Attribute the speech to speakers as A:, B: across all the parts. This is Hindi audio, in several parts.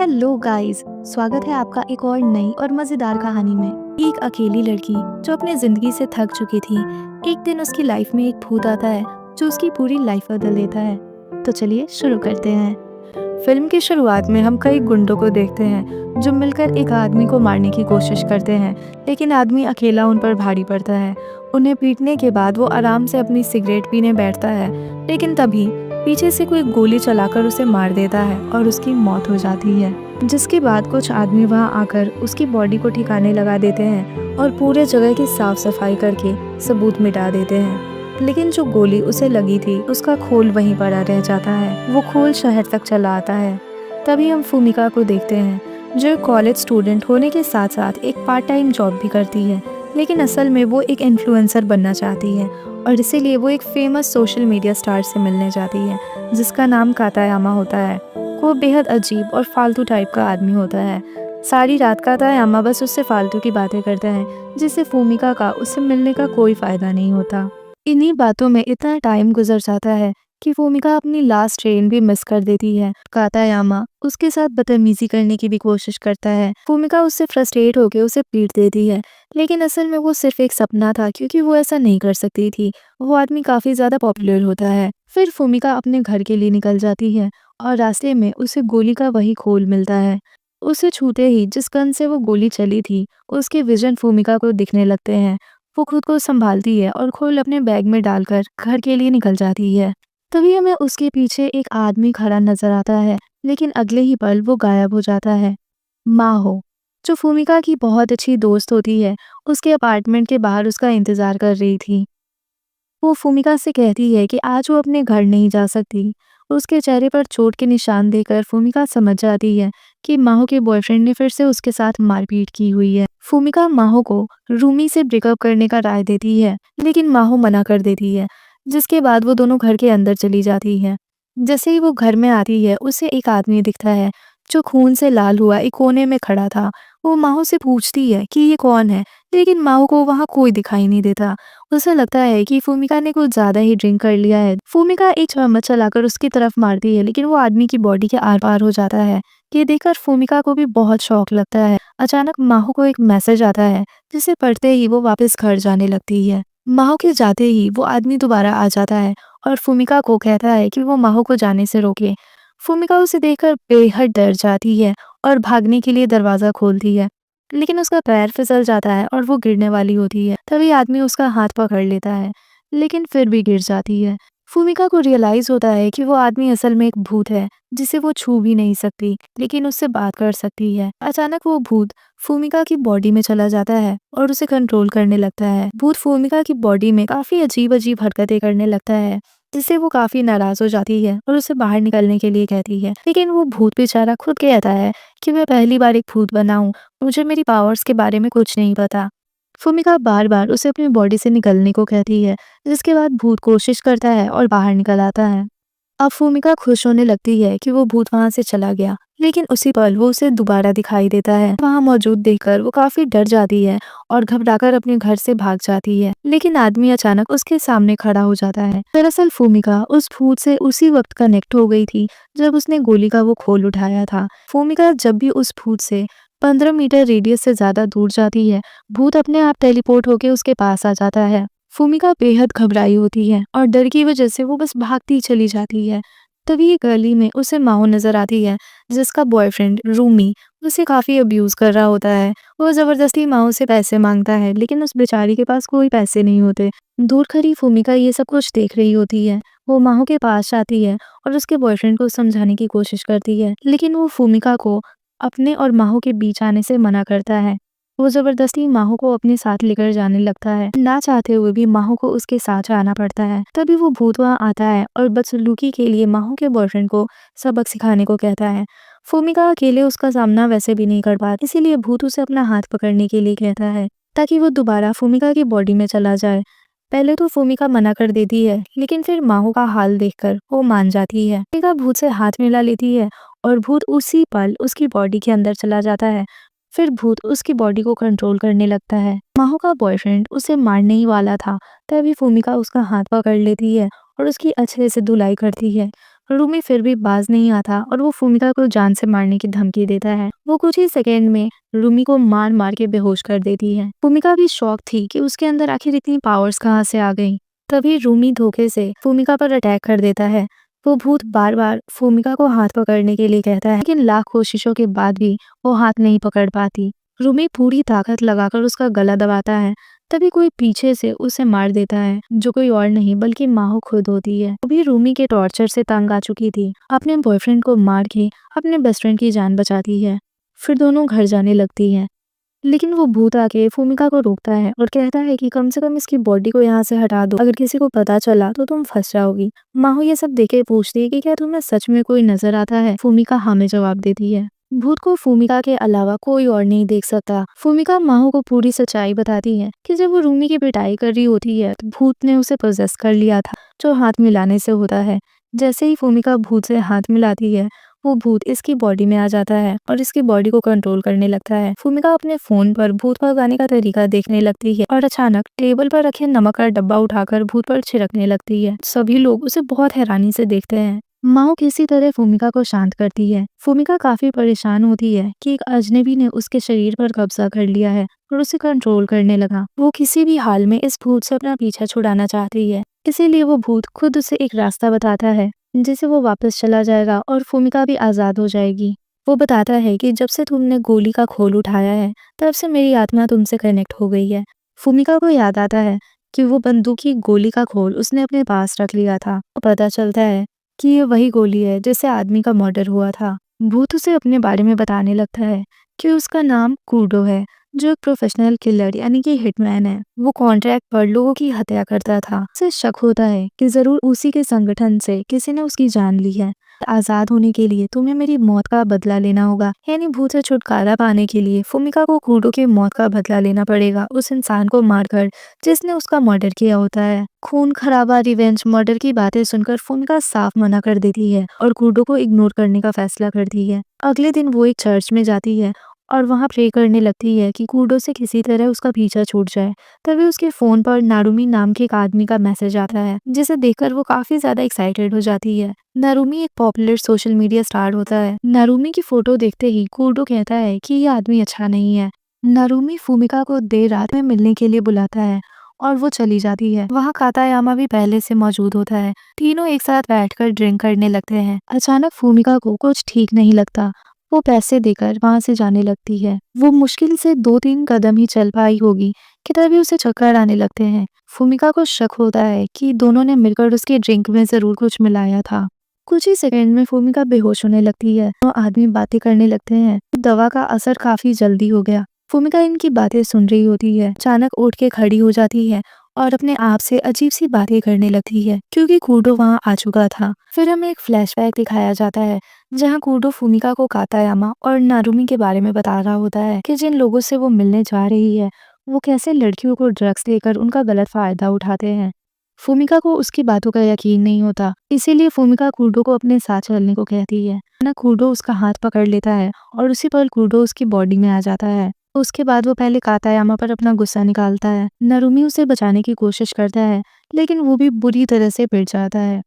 A: हेलो गाइस, स्वागत है आपका एक और नई और मजेदार कहानी में। एक अकेली लड़की जो अपनी जिंदगी से थक चुकी थी, एक दिन उसकी लाइफ में एक भूत आता है जो उसकी पूरी लाइफ बदल देता है। तो चलिए शुरू करते हैं। फिल्म की शुरुआत में हम कई गुंडों को देखते हैं जो मिलकर एक आदमी को मारने की कोशिश करते हैं, लेकिन आदमी अकेला उन पर भारी पड़ता है। उन्हें पीटने के बाद वो आराम से अपनी सिगरेट पीने बैठता है, लेकिन तभी पीछे से कोई गोली चलाकर उसे मार देता है और उसकी मौत हो जाती है। जिसके बाद कुछ आदमी वहां आकर उसकी बॉडी को ठिकाने लगा देते हैं और पूरे जगह की साफ सफाई करके सबूत मिटा देते हैं। लेकिन जो गोली उसे लगी थी उसका खोल वहीं पड़ा रह जाता है। वो खोल शहर तक चला आता है। तभी हम फूमिका को देखते हैं जो कॉलेज स्टूडेंट होने के साथ साथ एक पार्ट टाइम जॉब भी करती है, लेकिन असल में वो एक इन्फ्लुएंसर बनना चाहती है और इसीलिए वो एक फेमस सोशल मीडिया स्टार से मिलने जाती है जिसका नाम कातायामा होता है। वो बेहद अजीब और फालतू टाइप का आदमी होता है। सारी रात कातायामा बस उससे फालतू की बातें करता है, जिससे फूमिका का उससे मिलने का कोई फायदा नहीं होता। इन्हीं बातों में इतना टाइम गुजर जाता है कि फूमिका अपनी लास्ट ट्रेन भी मिस कर देती है। कातायामा उसके साथ बदतमीजी करने की भी कोशिश करता है। फूमिका उससे फ्रस्ट्रेट होकर उसे पीट देती है, लेकिन असल में वो सिर्फ एक सपना था क्योंकि वो ऐसा नहीं कर सकती थी। वो आदमी काफी ज्यादा पॉपुलर होता है। फिर फूमिका अपने घर के लिए निकल जाती है और रास्ते में उसे गोली का वही खोल मिलता है। उसे छूते ही जिस गन से वो गोली चली थी उसके विजन फूमिका को दिखने लगते हैं। वो खुद को संभालती है और खोल अपने बैग में डालकर घर के लिए निकल जाती है। तभी हमें उसके पीछे एक आदमी खड़ा नजर आता है, लेकिन अगले ही पल वो गायब हो जाता है। माहो, जो फूमिका की बहुत अच्छी दोस्त होती है, उसके अपार्टमेंट के बाहर उसका इंतजार कर रही थी। वो फूमिका से कहती है कि आज वो अपने घर नहीं जा सकती। उसके चेहरे पर चोट के निशान देखकर फूमिका समझ जाती है कि माहो के बॉयफ्रेंड ने फिर से उसके साथ मारपीट की हुई है। फूमिका माहो को रूमी से ब्रेकअप करने का राय देती है, लेकिन माहो मना कर देती है। जिसके बाद वो दोनों घर के अंदर चली जाती है। जैसे ही वो घर में आती है उसे एक आदमी दिखता है जो खून से लाल हुआ एक कोने में खड़ा था। वो माहो से पूछती है कि ये कौन है, लेकिन माहो को वहाँ कोई दिखाई नहीं देता। उसे लगता है कि फूमिका ने कुछ ज्यादा ही ड्रिंक कर लिया है। फूमिका एक चम्मच चलाकर उसकी तरफ मारती है, लेकिन वो आदमी की बॉडी के आर पार हो जाता है। ये देखकर फूमिका को भी बहुत शौक लगता है। अचानक माहो को एक मैसेज आता है जिसे पढ़ते ही वो वापस घर जाने लगती है। माहो के जाते ही वो आदमी दोबारा आ जाता है और फूमिका को कहता है कि वो माहो को जाने से रोके। फूमिका उसे देखकर बेहद डर जाती है और भागने के लिए दरवाजा खोलती है, लेकिन उसका पैर फिसल जाता है और वो गिरने वाली होती है। तभी आदमी उसका हाथ पकड़ लेता है, लेकिन फिर भी गिर जाती है। फूमिका को रियलाइज होता है कि वो आदमी असल में एक भूत है जिसे वो छू भी नहीं सकती, लेकिन उससे बात कर सकती है। अचानक वो भूत फूमिका की बॉडी में चला जाता है और उसे कंट्रोल करने लगता है। भूत फूमिका की बॉडी में काफी अजीब अजीब हरकतें करने लगता है, जिससे वो काफी नाराज हो जाती है और उसे बाहर निकलने के लिए कहती है। लेकिन वो भूत बेचारा खुद कहता है कि मैं पहली बार एक भूत बना हूँ, मुझे मेरी पावर्स के बारे में कुछ नहीं पता। फूमिका बार बार उसे अपनी बॉडी से निकलने को कहती है, जिसके बाद भूत कोशिश करता है और बाहर निकल आता है। अब फूमिका खुश होने लगती है कि वो भूत वहां से चला गया, लेकिन उसी पल वो उसे दोबारा दिखाई देता है। वहां मौजूद देखकर वो काफी डर जाती है और घबराकर अपने घर से भाग जाती है, लेकिन आदमी अचानक उसके सामने खड़ा हो जाता है। दरअसल फूमिका उस भूत से उसी वक्त कनेक्ट हो गई थी जब उसने गोली का वो खोल उठाया था। फूमिका जब भी उस भूत से 15 मीटर रेडियस से ज्यादा दूर जाती है, भूत अपने आप टेलीपोर्ट होकर उसके पास आ जाता है। फूमिका बेहद घबराई होती है और डर की वजह से वो बस भागती चली जाती है। तभी गली में उसे माहो नजर आती है, जिसका बॉयफ्रेंड रूमी उसे काफी अब्यूज कर रहा होता है। वो जबरदस्ती माहो से पैसे मांगता है, लेकिन उस बेचारी के पास कोई पैसे नहीं होते। दूर खड़ी फूमिका ये सब कुछ देख रही होती है। वो माहो के पास जाती है और उसके बॉयफ्रेंड को समझाने की कोशिश करती है, लेकिन वो फूमिका को अपने और माहो के बीच आने से मना करता है। वो जबरदस्ती माहो को अपने साथ लेकर जाने लगता है। ना चाहते हुए भी माहो को उसके साथ जाना पड़ता है। तभी वो भूत वहाँ आता है और बदसलूकी के लिए माहो के बॉयफ्रेंड को सबक सिखाने को कहता है। फूमिका अकेले उसका सामना वैसे भी नहीं कर पाती, इसीलिए भूत उसे अपना हाथ पकड़ने के लिए कहता है ताकि वो दोबारा फूमिका की बॉडी में चला जाए। पहले तो फूमिका मना कर देती है, लेकिन फिर माहो का हाल देखकर वो मान जाती है। फूमिका भूत से हाथ मिला लेती है और भूत उसी पल उसकी बॉडी के अंदर चला जाता है। फिर भूत उसकी बॉडी को कंट्रोल करने लगता है। माहो का बॉयफ्रेंड उसे मारने ही वाला था, तभी फूमिका उसका हाथ पकड़ लेती है और उसकी अच्छे से धुलाई करती है। रूमी फिर भी बाज नहीं आता और वो फूमिका को जान से मारने की धमकी देता है। वो कुछ ही सेकेंड में रूमी को मार मार के बेहोश कर देती है। फूमिका भी शॉक थी कि उसके अंदर आखिर इतनी पावर्स कहाँ से आ गई। तभी रूमी धोखे से फूमिका पर अटैक कर देता है। वो भूत बार बार फूमिका को हाथ पकड़ने के लिए कहता है, लेकिन लाख कोशिशों के बाद भी वो हाथ नहीं पकड़ पाती। रूमी पूरी ताकत लगाकर उसका गला दबाता है। तभी कोई पीछे से उसे मार देता है, जो कोई और नहीं बल्कि माहो खुद होती है। अभी रूमी के टॉर्चर से तंग आ चुकी थी, अपने बॉयफ्रेंड को मार के अपने बेस्ट फ्रेंड की जान बचाती है। फिर दोनों घर जाने लगती है, लेकिन वो भूत आके फूमिका को रोकता है और कहता है कि कम से कम इसकी बॉडी को यहाँ से हटा दो, अगर किसी को पता चला तो तुम फंस जाओगी। माहो ये सब देख के पूछती है कि क्या तुम्हें सच में कोई नजर आता है। फूमिका हाँ में जवाब देती है। भूत को फूमिका के अलावा कोई और नहीं देख सकता। फूमिका माहो को पूरी सच्चाई बताती है कि जब वो रूमी की पिटाई कर रही होती है तो भूत ने उसे पोजेस कर लिया था, जो हाथ मिलाने से होता है। जैसे ही फूमिका भूत से हाथ मिलाती है, वो भूत इसकी बॉडी में आ जाता है और इसकी बॉडी को कंट्रोल करने लगता है। फूमिका अपने फोन पर भूत भगाने का तरीका देखने लगती है और अचानक टेबल पर रखे नमक का डब्बा उठाकर भूत पर छिड़कने लगती है। सभी लोग उसे बहुत हैरानी से देखते हैं। माओ किसी तरह फूमिका को शांत करती है। फूमिका काफी परेशान होती है कि एक अजनबी ने उसके शरीर पर कब्जा कर लिया है और उसे कंट्रोल करने लगा। वो किसी भी हाल में इस भूत से अपना पीछा छुड़ाना चाहती है, इसीलिए वो भूत खुद उसे एक रास्ता बताता है जिससे वो वापस चला जाएगा और फूमिका भी आजाद हो जाएगी। वो बताता है कि जब से तुमने गोली का खोल उठाया है, तब से मेरी आत्मा तुमसे कनेक्ट हो गई है। फूमिका को याद आता है कि वो बंदूक की गोली का खोल उसने अपने पास रख लिया था। वो पता चलता है कि ये वही गोली है जिससे आदमी का मर्डर हुआ था। भूत उसे अपने बारे में बताने लगता है कि उसका नाम कूडो है, जो एक प्रोफेशनल किलर यानी कि हिटमैन है। वो कॉन्ट्रैक्ट पर लोगों की हत्या करता था। उसे शक होता है कि जरूर उसी के संगठन से किसी ने उसकी जान ली है। आजाद होने के लिए तुम्हें मेरी मौत का बदला लेना होगा। यानी भूत से छुटकारा पाने के लिए फूमिका को कूडो की मौत का बदला लेना पड़ेगा, उस इंसान को मारकर जिसने उसका मर्डर किया होता है। खून खराबा रिवेंज मर्डर की बातें सुनकर फूमिका साफ मना कर देती है और कूडो को इग्नोर करने का फैसला करती है। अगले दिन वो एक चर्च में जाती है और वहाँ प्रे करने लगती है कि कूडो से किसी तरह उसका पीछा छूट जाए। तभी उसके फोन पर नारुमी नाम के एक आदमी का मैसेज आता है, जिसे देखकर वो काफी ज्यादा एक्साइटेड हो जाती है। नारुमी एक पॉपुलर सोशल मीडिया स्टार होता है। नारुमी की फोटो देखते ही कूडो कहता है कि ये आदमी अच्छा नहीं है। नारुमी फूमिका को देर रात में मिलने के लिए बुलाता है और वो चली जाती है। वहाँ कातायामा भी पहले से मौजूद होता है। तीनों एक साथ बैठकर ड्रिंक करने लगते हैं। अचानक फूमिका को कुछ ठीक नहीं लगता। वो पैसे देकर वहां से जाने लगती है। वो मुश्किल से 2-3 कदम ही चल पाई होगी कि तभी उसे चक्कर आने लगते हैं। फूमिका को शक होता है कि दोनों ने मिलकर उसके ड्रिंक में जरूर कुछ मिलाया था। कुछ ही सेकंड में फूमिका बेहोश होने लगती है। वो आदमी बातें करने लगते हैं। दवा का असर काफी जल्दी हो गया। फूमिका इनकी बातें सुन रही होती है। अचानक उठ के खड़ी हो जाती है और अपने आप से अजीब सी बातें करने लगती है, क्योंकि कूडो वहां आ चुका था। फिर हमें एक फ्लैशबैक दिखाया जाता है जहां कूडो फूमिका को कातायामा और नारुमी के बारे में बता रहा होता है कि जिन लोगों से वो मिलने जा रही है वो कैसे लड़कियों को ड्रग्स देकर उनका गलत फायदा उठाते हैं। फूमिका को उसकी बातों का यकीन नहीं होता, इसीलिए फूमिका कूडो को अपने साथ चलने को कहती है। ना कूडो उसका हाथ पकड़ लेता है और उसी पल कूडो उसकी बॉडी में आ जाता है। उसके बाद वो पहले कातायामा पर अपना गुस्सा निकालता है। नारुमी उसे बचाने की कोशिश करता है, लेकिन वो भी बुरी तरह से पिट जाता है।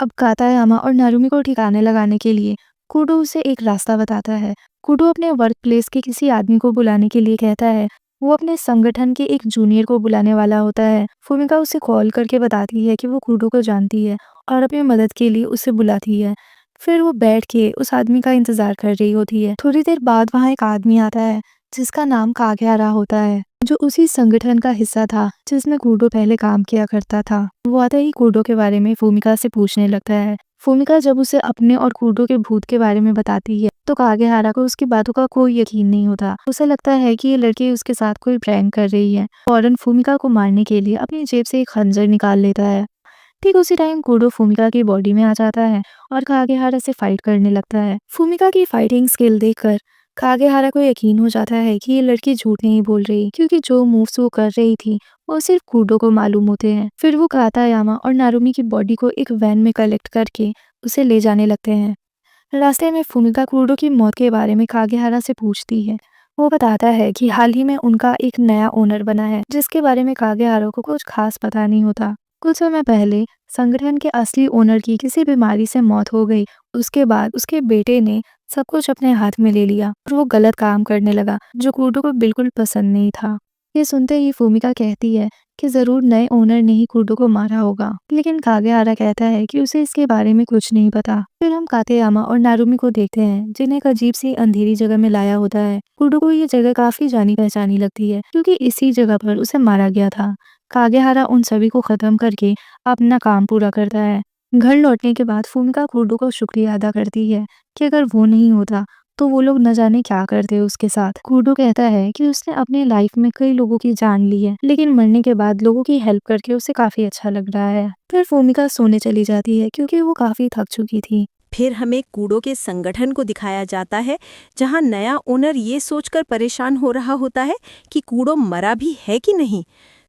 A: अब कातायामा और नारुमी को ठिकाने लगाने के लिए कूडो उसे एक रास्ता बताता है। कूडो अपने वर्क प्लेस के किसी आदमी को बुलाने के लिए कहता है। वो अपने संगठन के एक जूनियर को बुलाने वाला होता है। फूमिका उसे कॉल करके बताती है कि वो कूडो को जानती है और अपनी मदद के लिए उसे बुलाती है। फिर वो बैठ के उस आदमी का इंतजार कर रही होती है। थोड़ी देर बाद वहाँ एक आदमी आता है जिसका नाम कागेहारा होता है, जो उसी संगठन का हिस्सा था जिसमें कूडो पहले काम किया करता था। वो आते ही कूडो के बारे में फूमिका से पूछने लगता है। फूमिका जब उसे अपने और कूडो के भूत के बारे में बताती है तो कागेहारा को उसकी बातों का कोई यकीन नहीं होता। उसे लगता है कि ये लड़की उसके साथ कोई प्रैंक कर रही है। फौरन फूमिका को मारने के लिए अपनी जेब से एक खंजर निकाल लेता है। ठीक उसी टाइम कूडो फूमिका की बॉडी में आ जाता है और कागेहारा से फाइट करने लगता है। फूमिका की फाइटिंग स्किल देखकर कागेहारा को यकीन हो जाता है कि ये लड़की झूठ नहीं बोल रही, क्योंकि जो मूव्स वो कर रही थी वो सिर्फ कूडो को मालूम होते हैं। फिर वो कातायामा और नारुमी की बॉडी को एक वैन में कलेक्ट करके उसे ले जाने लगते हैं। रास्ते में फूमिका कूडो की मौत के बारे में कागेहारा से पूछती है। वो बताता है कि हाल ही में उनका एक नया ओनर बना है, जिसके बारे में कागेहारा को कुछ खास पता नहीं होता। कुछ समय पहले संगठन के असली ओनर की किसी बीमारी से मौत हो गई। उसके बाद उसके बेटे ने सब कुछ अपने हाथ में ले लिया और वो गलत काम करने लगा जो कूडो को बिल्कुल पसंद नहीं था। ये सुनते ही फूमिका कहती है कि जरूर नए ओनर ने ही कूडो को मारा होगा, लेकिन कागेहारा कहता है कि उसे इसके बारे में कुछ नहीं पता। फिर हम कातेयामा और नारुमी को देखते हैं जिन्हें एक अजीब सी अंधेरी जगह में लाया होता है। कूडो को ये जगह काफी जानी पहचानी लगती है क्योंकि इसी जगह पर उसे मारा गया था। कागेहारा उन सभी को खत्म करके अपना काम पूरा करता है। घर लौटने के बाद फूमिका कूडो को शुक्रिया अदा करती है कि अगर वो नहीं होता तो वो लोग न जाने क्या करते उसके साथ। कूडो कहता है कि उसने अपने लाइफ में कई लोगों की जान ली है, लेकिन मरने के बाद लोगों की हेल्प करके उसे काफी अच्छा लग रहा है। फिर फूमिका सोने चली जाती है क्योंकि वो काफी थक चुकी थी।
B: फिर हमें कूडो के संगठन को दिखाया जाता है, जहां नया ओनर ये सोचकर परेशान हो रहा होता है कि कूडो मरा भी है कि नहीं।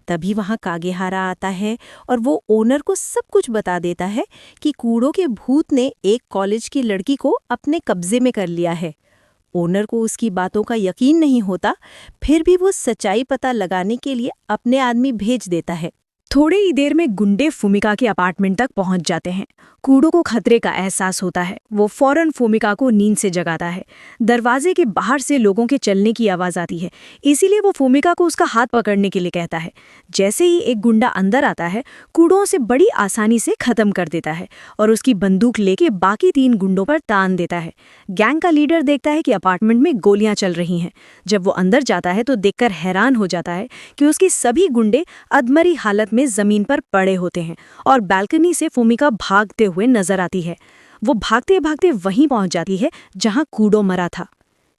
B: तभी वहां कागेहारा आता है और वो ओनर को सब कुछ बता देता है कि कूडो के भूत ने एक कॉलेज की लड़की को अपने कब्जे में कर लिया है। ओनर को उसकी बातों का यकीन नहीं होता, फिर भी वो सच्चाई पता लगाने के लिए अपने आदमी भेज देता है। थोड़ी ही देर में गुंडे फूमिका के अपार्टमेंट तक पहुंच जाते हैं। कूडो को खतरे का एहसास होता है। वो फौरन फूमिका को नींद से जगाता है। दरवाजे के बाहर से लोगों के चलने की आवाज आती है, इसीलिए वो फूमिका को उसका हाथ पकड़ने के लिए कहता है। जैसे ही एक गुंडा अंदर आता है, कूडो उसे बड़ी आसानी से खत्म कर देता है और उसकी बंदूक लेके बाकी 3 गुंडों पर तान देता है। गैंग का लीडर देखता है कि अपार्टमेंट में गोलियां चल रही हैं। जब वो अंदर जाता है तो देखकर हैरान हो जाता है कि उसके सभी गुंडे अधमरी हालत में जमीन पर पड़े होते हैं और बालकनी से फूमिका भागते हुए नजर आती है। वो भागते भागते वहीं पहुंच जाती है जहां कूडो मरा था।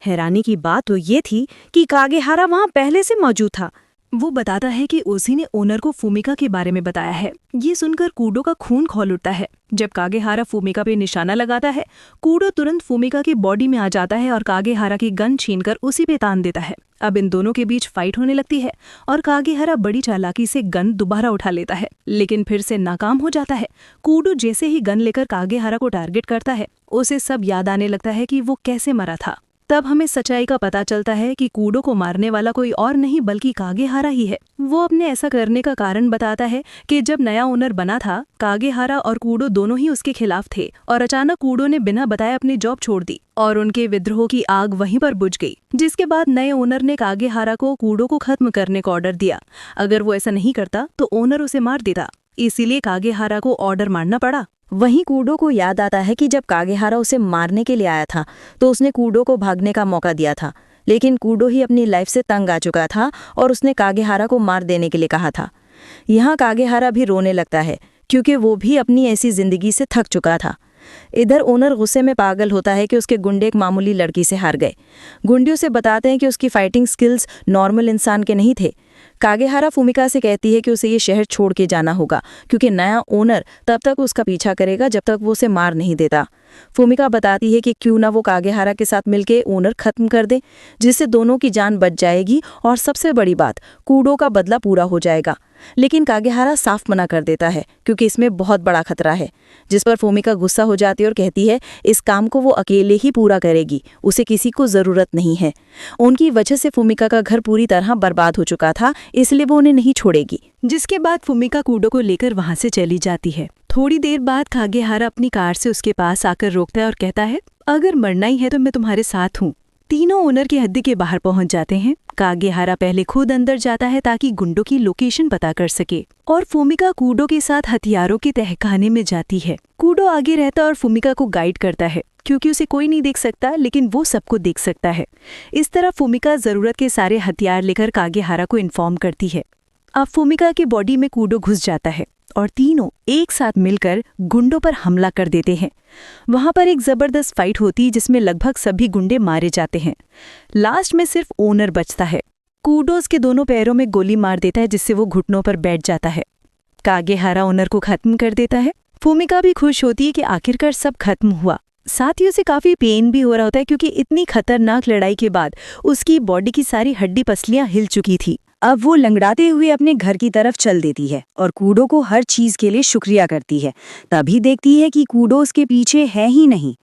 B: हैरानी की बात तो ये थी कि कागेहारा वहां पहले से मौजूद था। वो बताता है कि उसी ने ओनर को फूमिका के बारे में बताया है। ये सुनकर कूडो का खून खौल उठता है। जब कागेहारा फूमिका पे निशाना लगाता है, कूडो तुरंत फूमिका की बॉडी में आ जाता है और कागेहारा की गन छीनकर उसी पे तान देता है। अब इन दोनों के बीच फाइट होने लगती है और कागेहारा बड़ी चालाकी से गन दोबारा उठा लेता है, लेकिन फिर से नाकाम हो जाता है। कूडो जैसे ही गन लेकर कागेहारा को टारगेट करता है, उसे सब याद आने लगता है कि वो कैसे मरा था। तब हमें सच्चाई का पता चलता है कि कूडो को मारने वाला कोई और नहीं बल्कि कागेहारा ही है। वो अपने ऐसा करने का कारण बताता है कि जब नया ओनर बना था, कागेहारा और कूडो दोनों ही उसके खिलाफ थे और अचानक कूडो ने बिना बताए अपनी जॉब छोड़ दी और उनके विद्रोह की आग वहीं पर बुझ गई। जिसके बाद नए ओनर ने कागेहारा को कूडो को खत्म करने का ऑर्डर दिया। अगर वो ऐसा नहीं करता तो ओनर उसे मार देता, इसीलिए कागेहारा को ऑर्डर मारना पड़ा। वहीं कूडो को याद आता है कि जब कागेहारा उसे मारने के लिए आया था तो उसने कूडो को भागने का मौका दिया था, लेकिन कूडो ही अपनी लाइफ से तंग आ चुका था और उसने कागेहारा को मार देने के लिए कहा था। यहाँ कागेहारा भी रोने लगता है क्योंकि वो भी अपनी ऐसी जिंदगी से थक चुका था। इधर ओनर गुस्से में पागल होता है कि उसके गुंडे एक मामूली लड़की से हार गए। गुंडे उसे बताते हैं कि उसकी फाइटिंग स्किल्स नॉर्मल इंसान के नहीं थे। कागेहारा फूमिका से कहती है कि उसे ये शहर छोड़ के जाना होगा क्योंकि नया ओनर तब तक उसका पीछा करेगा जब तक वो उसे मार नहीं देता। फूमिका बताती है कि क्यों ना वो कागेहारा के साथ मिलके ओनर खत्म कर दे, जिससे दोनों की जान बच जाएगी और सबसे बड़ी बात, कूडो का बदला पूरा हो जाएगा। लेकिन कागेहारा साफ मना कर देता है क्योंकि इसमें बहुत बड़ा खतरा है, जिस पर फूमिका गुस्सा हो जाती है और कहती है इस काम को वो अकेले ही पूरा करेगी, उसे किसी को जरूरत नहीं है। उनकी वजह से फूमिका का घर पूरी तरह बर्बाद हो चुका था, इसलिए वो उन्हें नहीं छोड़ेगी। जिसके बाद फूमिका कूडो को लेकर वहां से चली जाती है। थोड़ी देर बाद कागेहारा अपनी कार से उसके पास आकर रोकता है और कहता है, अगर मरना ही है तो मैं तुम्हारे साथ हूँ। तीनों ओनर की हद्दी के बाहर पहुंच जाते हैं। कागेहारा पहले खुद अंदर जाता है ताकि गुंडों की लोकेशन पता कर सके और फूमिका कूडो के साथ हथियारों के तहखाने में जाती है। कूडो आगे रहता और फूमिका को गाइड करता है क्योंकि उसे कोई नहीं देख सकता, लेकिन वो सबको देख सकता है। इस तरह फूमिका जरूरत के सारे हथियार लेकर कागेहारा को इन्फॉर्म करती है। अब फूमिका की बॉडी में कूडो घुस जाता है और तीनों एक साथ मिलकर गुंडों पर हमला कर देते हैं। वहां पर एक जबरदस्त फाइट होती जिसमें लगभग सभी गुंडे मारे जाते हैं। लास्ट में सिर्फ ओनर बचता है। कूडो उसके दोनों पैरों में गोली मार देता है जिससे वो घुटनों पर बैठ जाता है। कागेहारा ओनर को खत्म कर देता है। फूमिका भी खुश होती है कि आखिरकार सब खत्म हुआ। साथ ही उसे काफी पेन भी हो रहा होता है क्योंकि इतनी खतरनाक लड़ाई के बाद उसकी बॉडी की सारी हड्डी पसलियां हिल चुकी थी।
C: अब वो लंगड़ाते हुए अपने घर की तरफ चल देती है और कूडो को हर चीज के लिए शुक्रिया करती है। तभी देखती है कि कूडो उसके पीछे है ही नहीं।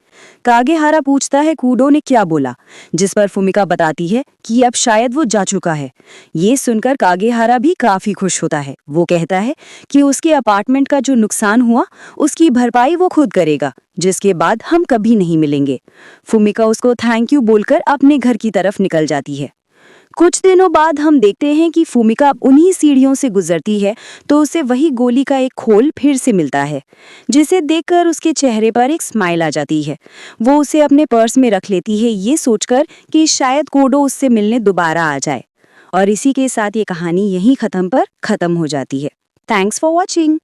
C: कागेहारा पूछता है कूडो ने क्या बोला, जिस पर फुमिका बताती है कि अब शायद वो जा चुका है। ये सुनकर कागेहारा भी काफी खुश होता है। वो कहता है कि उसके अपार्टमेंट का जो नुकसान हुआ उसकी भरपाई वो खुद करेगा, जिसके बाद हम कभी नहीं मिलेंगे। फुमिका उसको थैंक यू बोलकर अपने घर की तरफ निकल जाती है। कुछ दिनों बाद हम देखते हैं कि फुमिका उन्हीं सीढ़ियों से गुजरती है तो उसे वही गोली का एक खोल फिर से मिलता है, जिसे देखकर उसके चेहरे पर एक स्माइल आ जाती है। वो उसे अपने पर्स में रख लेती है, ये सोचकर कि शायद कोडो उससे मिलने दोबारा आ जाए। और इसी के साथ ये कहानी यहीं खत्म हो जाती है। Thanks for watching.